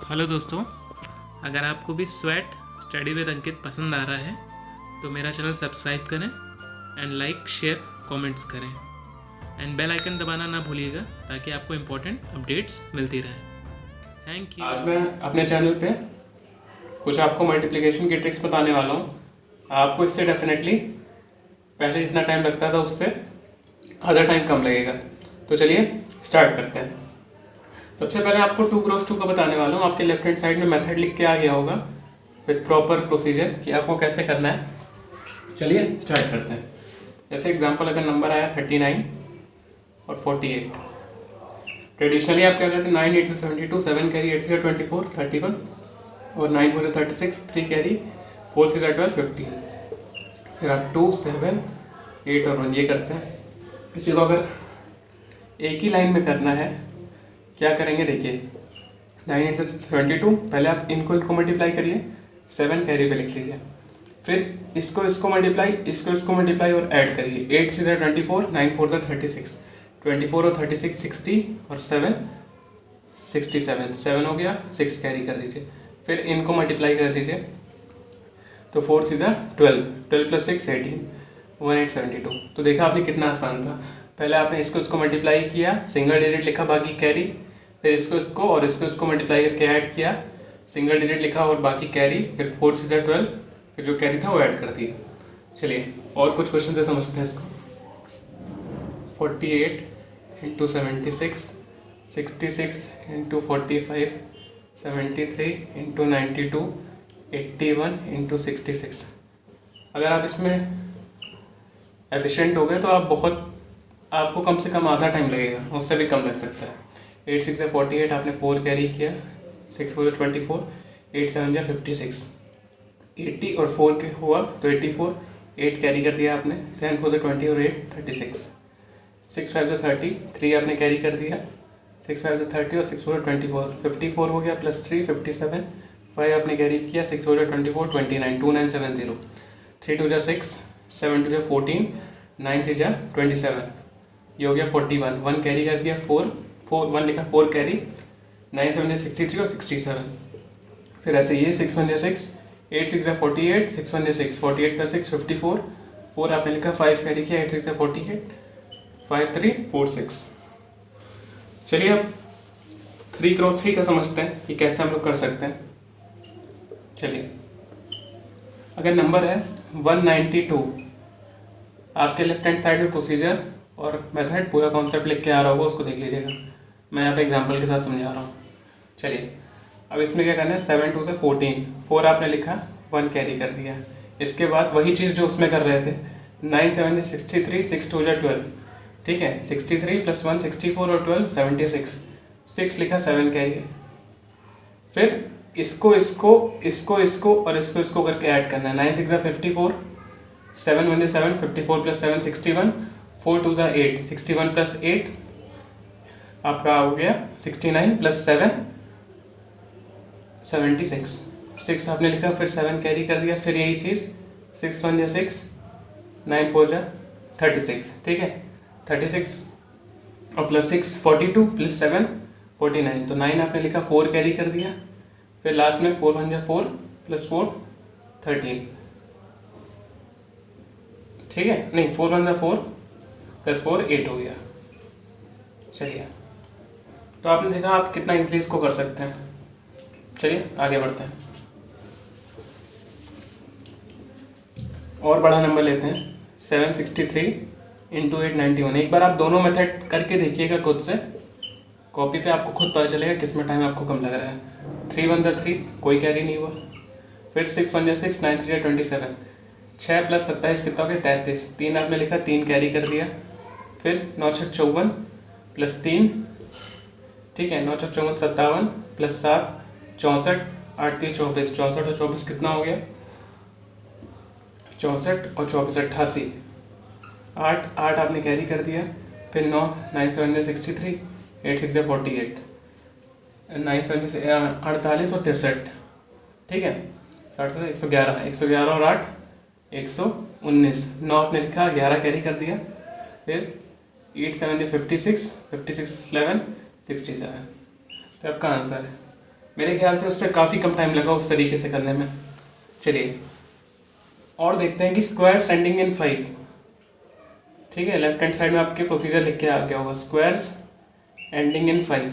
Hello दोस्तों, अगर आपको भी स्वेट स्टडी विद अंकित पसंद आ रहा है तो मेरा चैनल सब्सक्राइब करें एंड लाइक शेयर कमेंट्स करें एंड बेल आइकन दबाना ना भूलिएगा ताकि आपको इम्पोर्टेंट अपडेट्स मिलती रहें। Thank you. आज मैं अपने चैनल पे कुछ आपको मल्टीप्लिकेशन की ट्रिक्स बताने वाला हूँ। आपको इससे डेफिनेटली पहले जितना टाइम लगता था उससे आधा टाइम कम लगेगा। तो चलिए स्टार्ट करते हैं। सबसे पहले आपको 2x2 का बताने वाला हूँ। आपके लेफ्ट हैंड साइड में मेथड लिख के आ गया होगा विद प्रॉपर प्रोसीजर कि आपको कैसे करना है। चलिए स्टार्ट करते हैं। जैसे एग्जांपल अगर नंबर आया 39 और 48, ट्रेडिशनली आप क्या करते हैं 9 8 से 72, 7 कैरी 8 से 24 31 और 9 4 से 36, 3 कैरी 4 से 12 15। फिर आप 2 7 8 और 1 ये करते हैं। इसी को अगर एक ही लाइन में करना है क्या करेंगे देखिए, 9 8 से 72, पहले आप इनको मल्टीप्लाई करिए, 7 कैरी पे लिख लीजिए। फिर इसको मल्टीप्लाई, इसको मल्टीप्लाई और ऐड करिए। 8 से 24, 9 4 से 36, 24 और 36 60 और 7 67, 7 हो गया, 6 कैरी कर दीजिए। फिर इनको मल्टीप्लाई कर दीजिए तो 4 सीधा 12, 12 प्लस 6 18, 1872। तो देखा आपने कितना आसान था। पहले आपने इसको मल्टीप्लाई किया, सिंगल डिजिट लिखा, बाकी कैरी। फिर इसको और इसको मल्टीप्लाई करके ऐड किया, सिंगल डिजिट लिखा और बाकी कैरी। फिर 4 सीधा 12, फिर जो कैरी था वो ऐड कर दिया। चलिए और कुछ क्वेश्चन से समझते हैं इसको। 48 इंटू 76, 66 इंटू 45, 73 इंटू 92, 81 इंटू 66। अगर आप इसमें एफिशिएंट हो गए तो आपको कम से कम आधा टाइम लगेगा, उससे भी कम लग सकता है। 8 6 48, आपने 4 कैरी किया, 6 4 24, 8 7 56, 80 और 4 के हुआ तो 84, 8 कैरी कर दिया आपने, 7 4 20 और 8 36, 6 5 30, 3 आपने कैरी कर दिया, 6 5 30 और 6 4 24, 54 हो गया प्लस 3 57, 5 आपने कैरी किया, 6 4 24 29, 2970, 3 2 6, 7 2 14, 9 3 27, ये हो गया 41, 1 कैरी कर दिया, 1 लिखा, 4 कैरी, 9 7 63 और 67। फिर ऐसे ये 6 1 6, 8 6 48, 6 1 6, 48 प्लस 6 54, 4 आपने लिखा, 5 कैरी किया, 8 6 48, 5 3 4 6। चलिए अब 3x3 का समझते हैं कि कैसे हम लोग कर सकते हैं। चलिए अगर नंबर है 192, आपके लेफ्ट हैंड साइड में प्रोसीजर और मेथड पूरा कॉन्सेप्ट लिख के आ रहा होगा, उसको देख लीजिएगा। मैं यहाँ पे एग्जांपल के साथ समझा रहा हूँ। चलिए अब इसमें क्या करना है, 7 2 से 14, 4 आपने लिखा, 1 कैरी कर दिया। इसके बाद वही चीज़ जो उसमें कर रहे थे, 9 7 63, 6 2 12, ठीक है, 63 प्लस 1 64 और 12 76, 6 लिखा, 7 कैरी। फिर इसको और इसको करके ऐड करना है। 9 6 54, 7 1 7, 54 प्लस 7 61, 4 2 8, 61 प्लस 8 आपका हो गया 69 प्लस 7 76, 6 आपने लिखा, फिर 7 कैरी कर दिया। फिर यही चीज़ 6 1 6, 9 4 36, ठीक है, 36 और प्लस 6 42 प्लस 7 49, तो 9 आपने लिखा, 4 कैरी कर दिया। फिर लास्ट में 4 1 4 प्लस 4 13, ठीक है, नहीं 4 1 4 प्लस 4 8 हो गया। चलिए तो आपने देखा आप कितना इजीली इसको कर सकते हैं। चलिए आगे बढ़ते हैं और बड़ा नंबर लेते हैं, 763 इंटू 891। एक बार आप दोनों मेथड करके देखिएगा खुद से, कॉपी पे आपको खुद पता चलेगा किस में टाइम आपको कम लग रहा है। 3 1 3, कोई कैरी नहीं हुआ। फिर 6 1 6, 9 3 27, 6 प्लस 27 कितना हो गया 33, 3 आपने लिखा, 3 कैरी कर दिया। फिर 9 6 54 प्लस 3, ठीक है, 9 6 54 57 प्लस 7 64, 8 3 24, 64 और 24 कितना हो गया 64 और 24 88, 8 आपने कैरी कर दिया। फिर 9 9 7 63, 8 6 48, 9 7 48 और 63, ठीक है, 111, 111 और 8 119, 9 आपने लिखा, 11 कैरी कर दिया। फिर 8 7 56, 56 प्लस 11 67। तो आपका आंसर है मेरे ख्याल से उससे काफ़ी कम टाइम लगा उस तरीके से करने में। चलिए और देखते हैं कि स्क्वायर्स एंडिंग इन 5। ठीक है, लेफ्ट हैंड साइड में आपके प्रोसीजर लिख के आ गया होगा, स्क्वायर्स एंडिंग इन 5।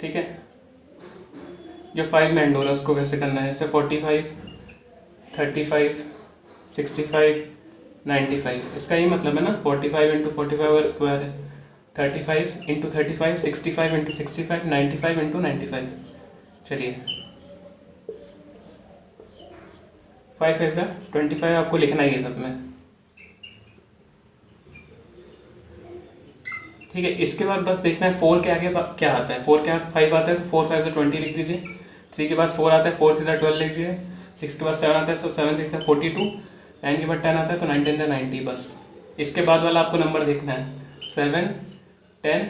ठीक है, जो 5 में एंड हो रहा है उसको कैसे करना है, जैसे 45, 35, 65, 95। इसका ये मतलब है ना, 45 इंटू 45 अगर स्क्वायर है, 35 इंटू 35, 65 इंटू 65, 95 इंटू 95। चलिए 5 5 जा 25 आपको लिखना ही है सब में। ठीक है, इसके बाद बस देखना है 4 के आगे क्या आता है। 4 के आगे 5 आता है तो 4 5 से 20 लिख दीजिए। 3 के बाद 4 आता है, 4 सीधा 12 लीजिए। 6 के बाद 7 आता है तो 7 6 42। 9 के बाद 10 आता है तो 9 10 90। बस इसके बाद वाला आपको नंबर देखना है, 7 10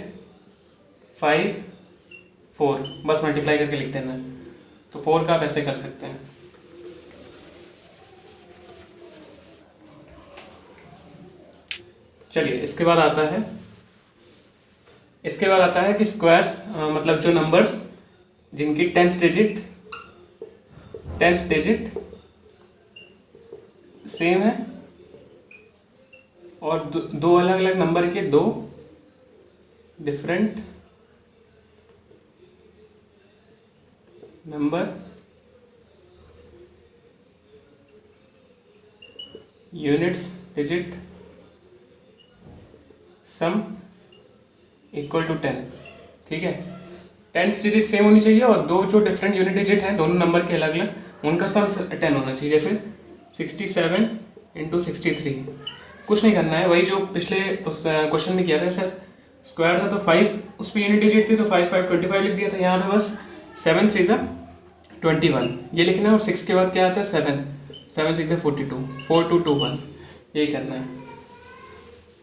5 4। बस मल्टीप्लाई करके लिख देना। तो 4 का आप ऐसे कर सकते हैं। चलिए इसके बाद आता है कि स्क्वायर्स मतलब जो नंबर्स जिनकी 10th डिजिट सेम है और दो अलग अलग नंबर के दो different number units digit sum equal to 10। ठीक है, 10th डिजिट सेम होनी चाहिए और दो जो डिफरेंट यूनिट डिजिट हैं दोनों नंबर के अलग अलग, उनका सम 10 होना चाहिए। जैसे 67 इंटू 63। कुछ नहीं करना है, वही जो पिछले क्वेश्चन में किया था सर। स्क्वायर था तो 5 उस पर यूनिट डिजिट थी तो 5 5 25 लिख दिया था। यहाँ पे बस 7 3 जा 21 ये लिखना है और 6 के बाद क्या आता है 7 7 6 42 4 2 2 1 यही करना है।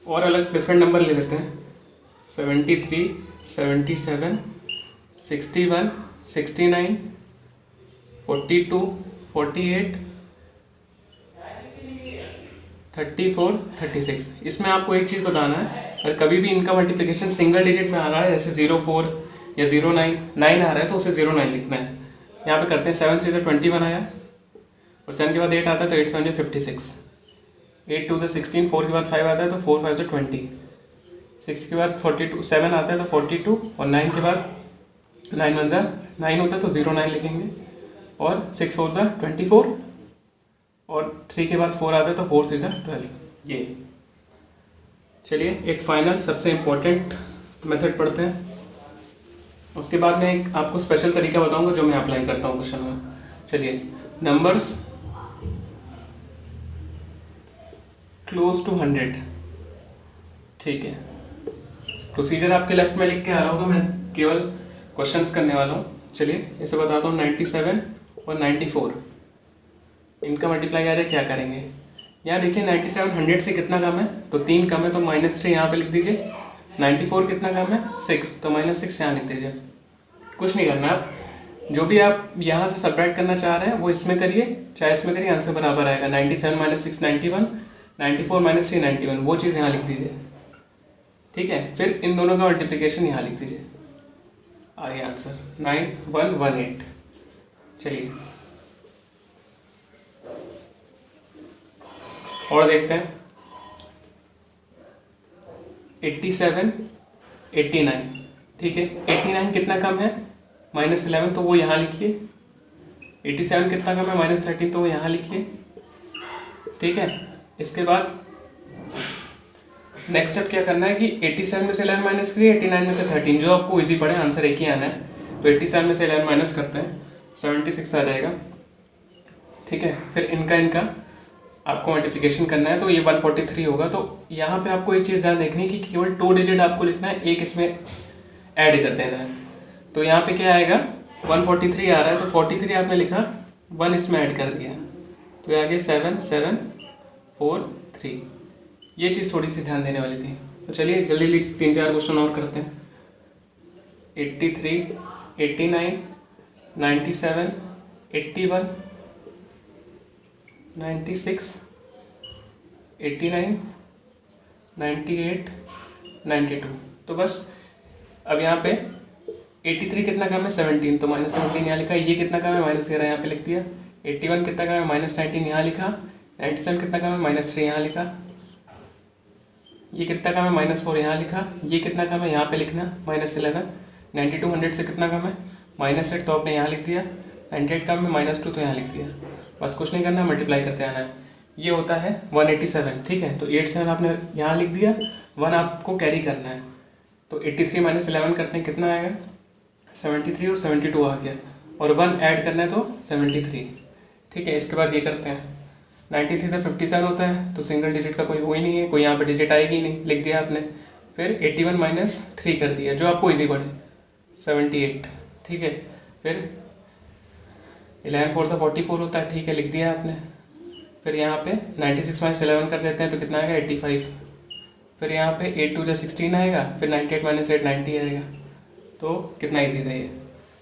और अलग डिफरेंट नंबर ले लेते हैं, 73 77 61 69 42 48 34 36। इसमें आपको एक चीज़ बताना है, अगर कभी भी इनका मल्टीप्लिकेशन सिंगल डिजिट में आ रहा है जैसे 04 या 09 9 आ रहा है तो उसे 09 लिखना है। यहाँ पे करते हैं 7 से 21 आया और 7 के बाद 8 आता है तो 8 7 56, 8 2 से 16, 4 के बाद 5 आता है तो 4 5 से 20, 6 के बाद 42 7 आता है तो 42 और 9 के बाद 9 1 जा 9 होता है तो 09 लिखेंगे और 6 4 जा 24 और 3 के बाद 4 आता है तो 4 सीधा 12। ये चलिए एक फाइनल सबसे इम्पोर्टेंट मेथड पढ़ते हैं, उसके बाद मैं एक आपको स्पेशल तरीका बताऊंगा जो मैं अप्लाई करता हूँ क्वेश्चन में। चलिए नंबर्स क्लोज टू 100। ठीक है, प्रोसीजर आपके लेफ्ट में लिख के आ रहा होगा, मैं केवल क्वेश्चंस करने वाला हूँ। चलिए ऐसे बताता हूँ, 97 और 94 इनका मल्टीप्लाई आ रहा है, क्या करेंगे। यहाँ देखिए 97 100 से कितना कम है तो 3 कम है तो -3 यहाँ पे लिख दीजिए। 94 कितना कम है 6 तो -6 यहाँ लिख दीजिए। कुछ नहीं करना, आप जो भी आप यहाँ से सब्ट्रैक्ट करना चाह रहे हैं वो इसमें करिए चाहे इसमें करिए, आंसर बराबर आएगा। 97 - 6 91, 94 - 3 91, वो चीज़ यहाँ लिख दीजिए। ठीक है, फिर इन दोनों का मल्टीप्लिकेशन यहाँ लिख दीजिए, आ गया आंसर 9118। चलिए और देखते हैं 87 89। ठीक है, 89 कितना कम है -11 तो वो यहाँ लिखिए। 87 कितना कम है -13 तो वो यहाँ लिखिए। ठीक है, इसके बाद नेक्स्ट स्टेप क्या करना है कि 87 में से 11 माइनस करिए, 89 में से 13, जो आपको इजी पड़े, आंसर एक ही आना है। तो 87 में से 11 माइनस करते हैं 76 आ जाएगा। ठीक है, फिर इनका आपको मल्टीप्लिकेशन करना है तो ये 143 होगा। तो यहाँ पे आपको एक चीज़ ध्यान देखनी है कि केवल 2 डिजिट आपको लिखना है, एक इसमें ऐड कर देना है। तो यहाँ पे क्या आएगा 143 आ रहा है तो 43 आपने लिखा, 1 इसमें ऐड कर दिया तो ये आ गया 7 7 4 3। ये चीज़ थोड़ी सी ध्यान देने वाली थी। तो चलिए जल्दी 3-4 क्वेश्चन और करते हैं। 83 89 97 81 96 89 98 92। तो बस अब यहाँ पे 83 कितना कम है 17, तो -17 यहाँ लिखा। ये कितना कम है -11 यहाँ पे लिख दिया। 81 कितना कम है -19 यहाँ लिखा। 97 कितना कम है -3 यहाँ लिखा। ये कितना कम है -4 यहाँ लिखा। ये कितना कम है यहाँ पे लिखना -11। 92 100 से कितना कम है -8, तो आपने यहाँ लिख दिया। 98 कम है -2, तो यहाँ लिख दिया। बस कुछ नहीं करना, मल्टीप्लाई करते आना है। ये होता है 187, ठीक है। तो 87 आपने यहाँ लिख दिया, 1 आपको कैरी करना है। तो 83 - 11 करते हैं, कितना आएगा 73 और 72 आ गया, और 1 ऐड करना है तो 73, ठीक है। इसके बाद ये करते हैं 93 से 57 होता है, तो सिंगल डिजिट का कोई वो ही नहीं है, कोई यहाँ पे डिजिट आएगी ही नहीं, लिख दिया आपने। फिर 81 - 3 कर दिया, जो आपको इजी पड़े, 78, ठीक है। फिर 11 4 से 44 होता है, ठीक है, लिख दिया आपने। फिर यहाँ पे 96 - 11 कर देते हैं, तो कितना आएगा 85। फिर यहाँ पे 8 2 16 आएगा। फिर 98 - 8 90 आएगा। तो कितना ईजी था ये।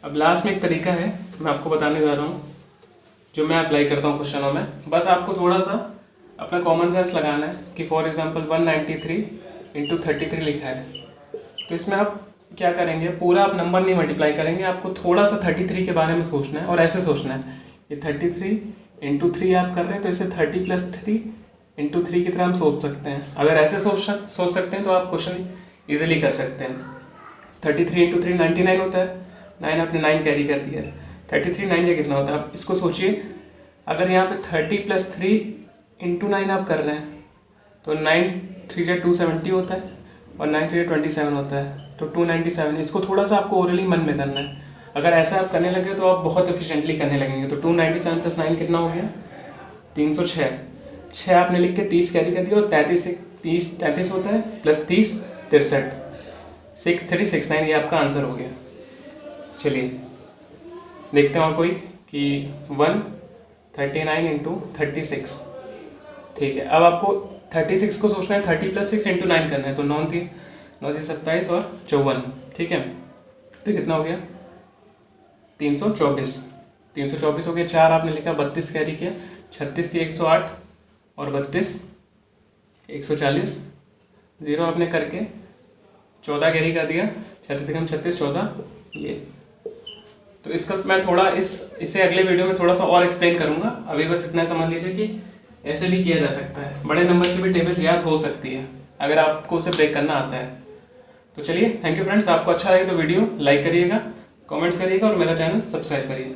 अब लास्ट में एक तरीका है, मैं आपको बताने जा रहा हूँ, जो मैं अप्लाई करता हूँ क्वेश्चनों में। बस आपको थोड़ा सा अपना कॉमन सेंस लगाना है कि फॉर एग्जांपल 193 × 33 लिखा है, तो इसमें आप क्या करेंगे, पूरा आप नंबर नहीं मल्टीप्लाई करेंगे, आपको थोड़ा सा 33 के बारे में सोचना है, और ऐसे सोचना है। ये 33 × 3 आप कर रहे हैं, तो इसे 30 + 3 × 3 की तरह हम सोच सकते हैं। अगर ऐसे सोच सकते हैं तो आप क्वेश्चन ईजिली कर सकते हैं। 33 × 3 99 होता है, 9 आपने 9 कैरी कर दिया। 33 9 या कितना होता है, आप इसको सोचिए। अगर यहाँ पे 30 + 3 × 9 आप कर रहे हैं, तो 9 3 270 होता है, और 9 3 27 होता है, तो 297। इसको थोड़ा सा आपको ओरली मन में करना है। अगर ऐसा आप करने लगे तो आप बहुत एफिशिएंटली करने लगेंगे। तो 297 + 9 कितना हो गया 306। 6 आपने लिख के 30 कैरी कर दिया, और 33 होता है, + 30 63, 6369, ये आपका आंसर हो गया। चलिए देखते हैं और कोई कि 139 × 36, ठीक है। अब आपको 36 को सोचना है, 30 + 6 × 9 करना है, तो 9 3 27 और 54, ठीक है। तो कितना हो गया 324 हो गया। 4 आपने लिखा, 32 कैरी किया, 36 की 108 और 32 140, 0 आपने करके 14 कैरी कर दिया, 36 36 14, ये। तो इसका मैं थोड़ा इसे अगले वीडियो में थोड़ा सा और एक्सप्लेन करूंगा। अभी बस इतना समझ लीजिए कि ऐसे भी किया जा सकता है, बड़े नंबर की भी टेबल याद हो सकती है अगर आपको उसे ब्रेक करना आता है। तो चलिए, थैंक यू फ्रेंड्स। आपको अच्छा लगे तो वीडियो लाइक करिएगा, कमेंट्स करिएगा, और मेरा चैनल सब्सक्राइब करिए।